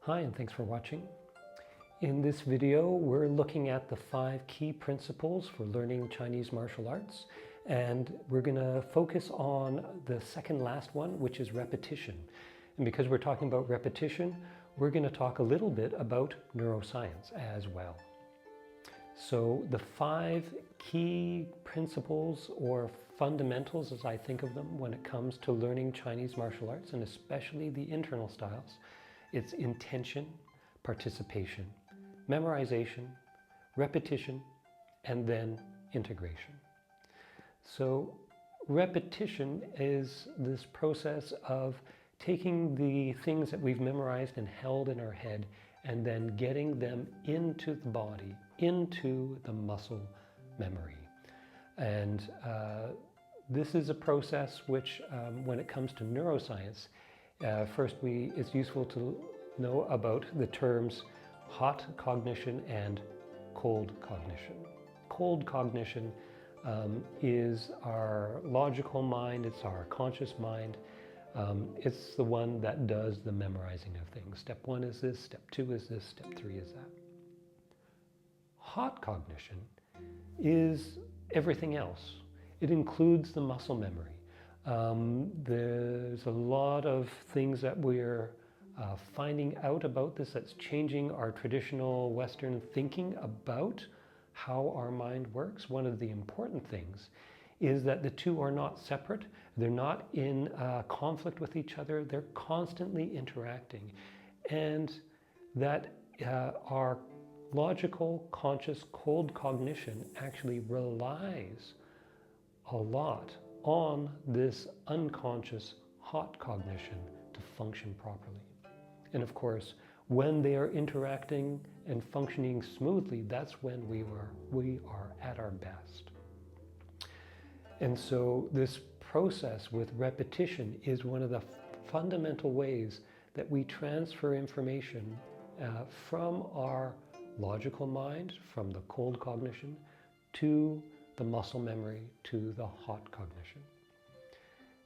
Hi, and thanks for watching. In this video, we're looking at the 5 key principles for learning Chinese martial arts, and we're going to focus on the second last one, which is repetition. And because we're talking about repetition, we're going to talk a little bit about neuroscience as well. So the 5 key principles or fundamentals, as I think of them, when it comes to learning Chinese martial arts, and especially the internal styles, it's intention, participation, memorization, repetition, and then integration. So repetition is this process of taking the things that we've memorized and held in our head and then getting them into the body, into the muscle memory. And this is a process which, when it comes to neuroscience, first it's useful to know about the terms hot cognition and cold cognition. Cold cognition is our logical mind, it's our conscious mind. It's the one that does the memorizing of things. Step 1 is this, step 2 is this, step 3 is that. Hot cognition is everything else. It includes the muscle memory. There's a lot of things that we're finding out about this that's changing our traditional Western thinking about how our mind works. One of the important things is that the two are not separate. They're not in conflict with each other. They're constantly interacting. And that our logical, conscious, cold cognition actually relies a lot on this unconscious hot cognition to function properly. And of course, when they are interacting and functioning smoothly, that's when we are at our best. And so this process with repetition is one of the fundamental ways that we transfer information from our logical mind, from the cold cognition, to the muscle memory, to the hot cognition.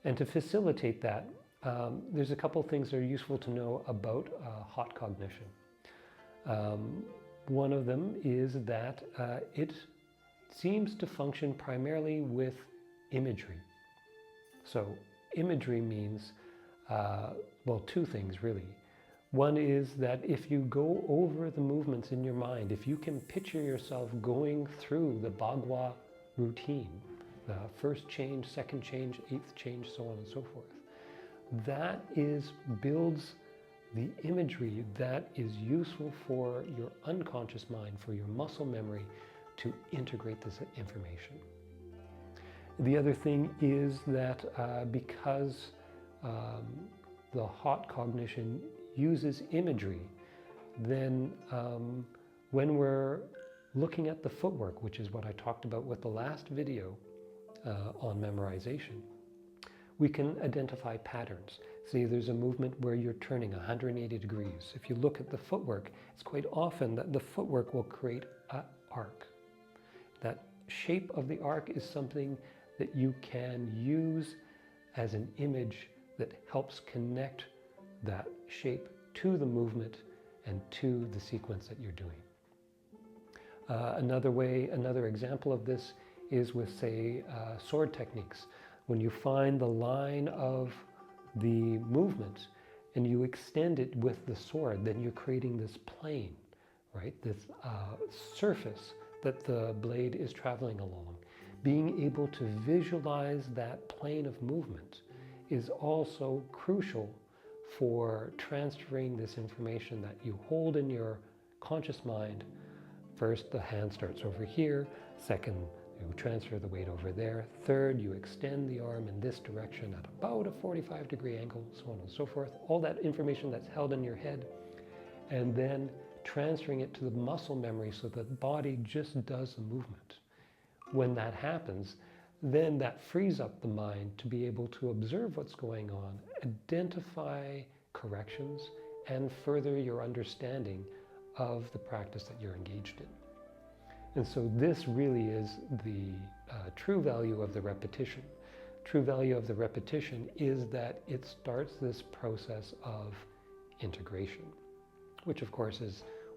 And to facilitate that, there's a couple things that are useful to know about hot cognition. One of them is that it seems to function primarily with imagery. So imagery means, well, two things really. One is that if you go over the movements in your mind, if you can picture yourself going through the Bagua routine, the first change, second change, eighth change, so on and so forth, that builds the imagery that is useful for your unconscious mind, for your muscle memory to integrate this information. The other thing is that because the hot cognition uses imagery, then when we're looking at the footwork, which is what I talked about with the last video on memorization, we can identify patterns. See, there's a movement where you're turning 180 degrees. If you look at the footwork, it's quite often that the footwork will create an arc. That shape of the arc is something that you can use as an image that helps connect that shape to the movement and to the sequence that you're doing. Another example of this is with, say, sword techniques. When you find the line of the movement and you extend it with the sword, then you're creating this plane, right? This surface that the blade is traveling along. Being able to visualize that plane of movement is also crucial for transferring this information that you hold in your conscious mind. First, the hand starts over here. Second, you transfer the weight over there. Third, you extend the arm in this direction at about a 45-degree angle, so on and so forth. All that information that's held in your head, and then transferring it to the muscle memory so the body just does the movement. When that happens, then that frees up the mind to be able to observe what's going on, identify corrections, and further your understanding of the practice that you're engaged in. And so this really is the true value of the repetition. True value of the repetition is that it starts this process of integration. which of course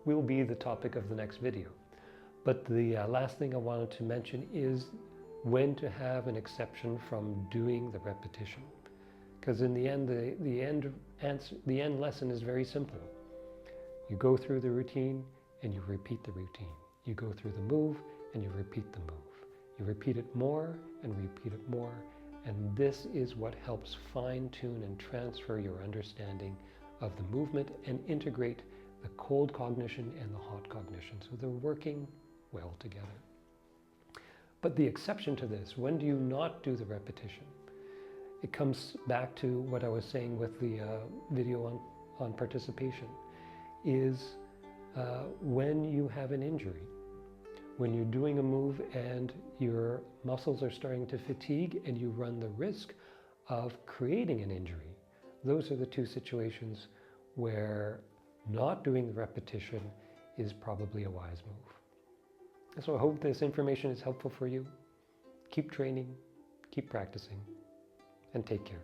will be the topic of the next video. But the last thing I wanted to mention is when to have an exception from doing the repetition. Because in the end, the end lesson is very simple. You go through the routine and you repeat the routine. You go through the move and you repeat the move. You repeat it more and repeat it more. And this is what helps fine-tune and transfer your understanding of the movement and integrate the cold cognition and the hot cognition. So they're working well together. But the exception to this, when do you not do the repetition? It comes back to what I was saying with the video on participation, is when you have an injury. When you're doing a move and your muscles are starting to fatigue and you run the risk of creating an injury. Those are the two situations where not doing the repetition is probably a wise move. So I hope this information is helpful for you. Keep training, keep practicing, and take care.